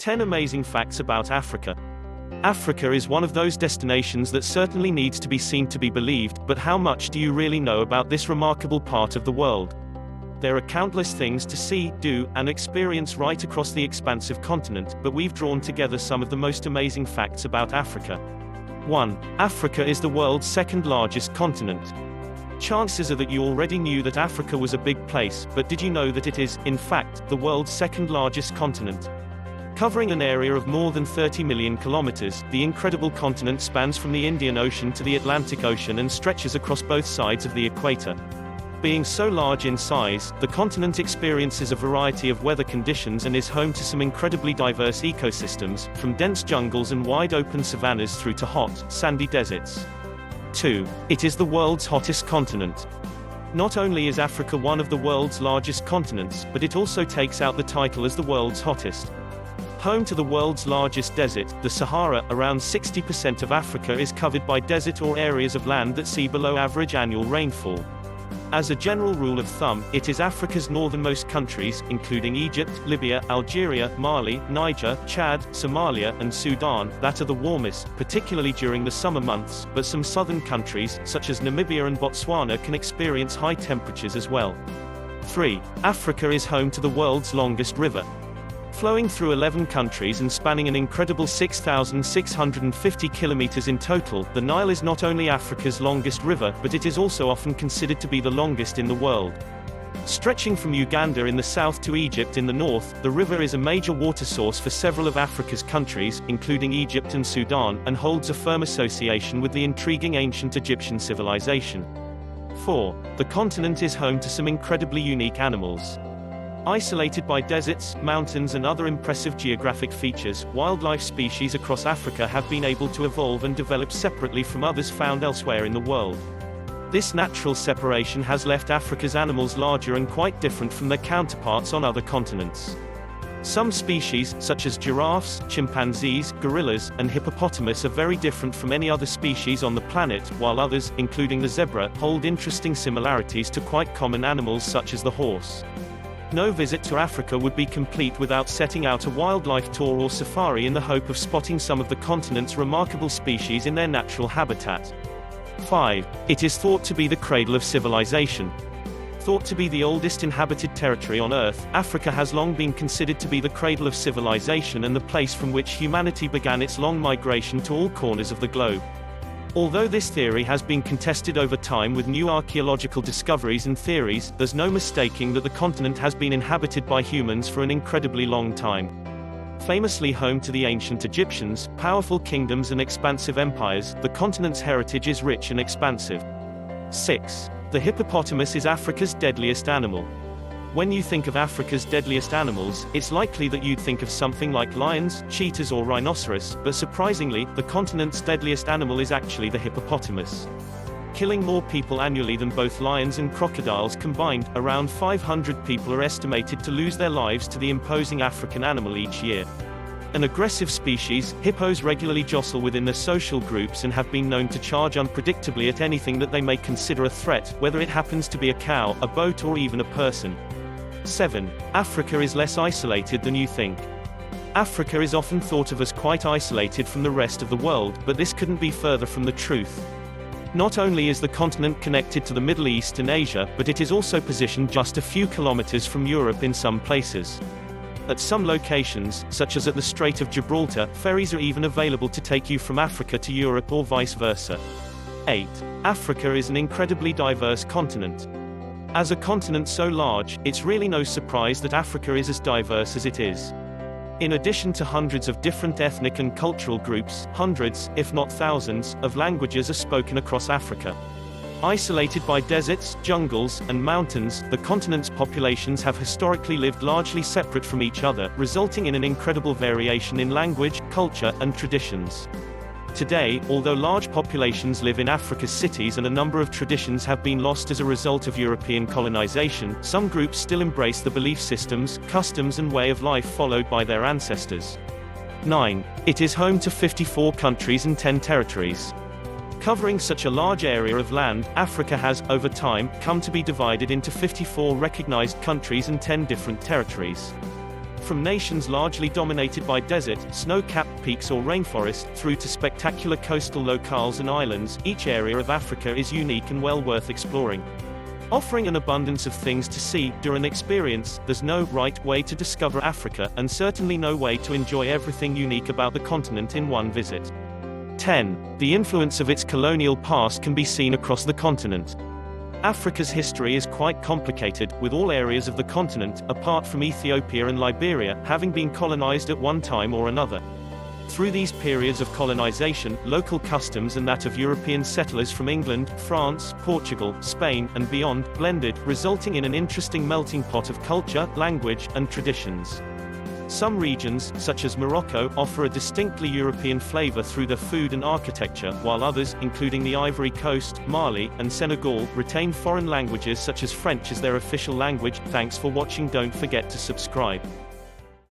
10 amazing facts about Africa. Africa is one of those destinations that certainly needs to be seen to be believed, but how much do you really know about this remarkable part of the world? There are countless things to see, do, and experience right across the expansive continent, but we've drawn together some of the most amazing facts about Africa. 1. Africa is the world's second largest continent. Chances are that you already knew that Africa was a big place, but did you know that it is, in fact, the world's second largest continent? Covering an area of more than 30 million kilometers, the incredible continent spans from the Indian Ocean to the Atlantic Ocean and stretches across both sides of the equator. Being so large in size, the continent experiences a variety of weather conditions and is home to some incredibly diverse ecosystems, from dense jungles and wide-open savannas through to hot, sandy deserts. 2. It is the world's hottest continent. Not only is Africa one of the world's largest continents, but it also takes out the title as the world's hottest. Home to the world's largest desert, the Sahara, around 60% of Africa is covered by desert or areas of land that see below average annual rainfall. As a general rule of thumb, it is Africa's northernmost countries, including Egypt, Libya, Algeria, Mali, Niger, Chad, Somalia, and Sudan, that are the warmest, particularly during the summer months, but some southern countries, such as Namibia and Botswana, can experience high temperatures as well. 3. Africa is home to the world's longest river. Flowing through 11 countries and spanning an incredible 6,650 kilometers in total, the Nile is not only Africa's longest river, but it is also often considered to be the longest in the world. Stretching from Uganda in the south to Egypt in the north, the river is a major water source for several of Africa's countries, including Egypt and Sudan, and holds a firm association with the intriguing ancient Egyptian civilization. 4. The continent is home to some incredibly unique animals. Isolated by deserts, mountains and other impressive geographic features, wildlife species across Africa have been able to evolve and develop separately from others found elsewhere in the world. This natural separation has left Africa's animals larger and quite different from their counterparts on other continents. Some species, such as giraffes, chimpanzees, gorillas, and hippopotamus, are very different from any other species on the planet, while others, including the zebra, hold interesting similarities to quite common animals such as the horse. No visit to Africa would be complete without setting out a wildlife tour or safari in the hope of spotting some of the continent's remarkable species in their natural habitat. 5. It is thought to be the cradle of civilization. Thought to be the oldest inhabited territory on Earth, Africa has long been considered to be the cradle of civilization and the place from which humanity began its long migration to all corners of the globe. Although this theory has been contested over time with new archaeological discoveries and theories, there's no mistaking that the continent has been inhabited by humans for an incredibly long time. Famously home to the ancient Egyptians, powerful kingdoms and expansive empires, the continent's heritage is rich and expansive. 6. The hippopotamus is Africa's deadliest animal. When you think of Africa's deadliest animals, it's likely that you'd think of something like lions, cheetahs or rhinoceros, but surprisingly, the continent's deadliest animal is actually the hippopotamus. Killing more people annually than both lions and crocodiles combined, around 500 people are estimated to lose their lives to the imposing African animal each year. An aggressive species, hippos regularly jostle within their social groups and have been known to charge unpredictably at anything that they may consider a threat, whether it happens to be a cow, a boat or even a person. 7. Africa is less isolated than you think. Africa is often thought of as quite isolated from the rest of the world, but this couldn't be further from the truth. Not only is the continent connected to the Middle East and Asia, but it is also positioned just a few kilometers from Europe in some places. At some locations, such as at the Strait of Gibraltar, ferries are even available to take you from Africa to Europe or vice versa. 8. Africa is an incredibly diverse continent. As a continent so large, it's really no surprise that Africa is as diverse as it is. In addition to hundreds of different ethnic and cultural groups, hundreds, if not thousands, of languages are spoken across Africa. Isolated by deserts, jungles, and mountains, the continent's populations have historically lived largely separate from each other, resulting in an incredible variation in language, culture, and traditions. Today, although large populations live in Africa's cities and a number of traditions have been lost as a result of European colonization, some groups still embrace the belief systems, customs and way of life followed by their ancestors. 9. It is home to 54 countries and 10 territories. Covering such a large area of land, Africa has, over time, come to be divided into 54 recognized countries and 10 different territories. From nations largely dominated by desert, snow-capped peaks or rainforest, through to spectacular coastal locales and islands, each area of Africa is unique and well worth exploring. Offering an abundance of things to see, do and experience, there's no right way to discover Africa, and certainly no way to enjoy everything unique about the continent in one visit. 10. The influence of its colonial past can be seen across the continent. Africa's history is quite complicated, with all areas of the continent, apart from Ethiopia and Liberia, having been colonized at one time or another. Through these periods of colonization, local customs and that of European settlers from England, France, Portugal, Spain, and beyond, blended, resulting in an interesting melting pot of culture, language, and traditions. Some regions, such as Morocco, offer a distinctly European flavor through their food and architecture, while others, including the Ivory Coast, Mali, and Senegal, retain foreign languages such as French as their official language. Thanks for watching. Don't forget to subscribe.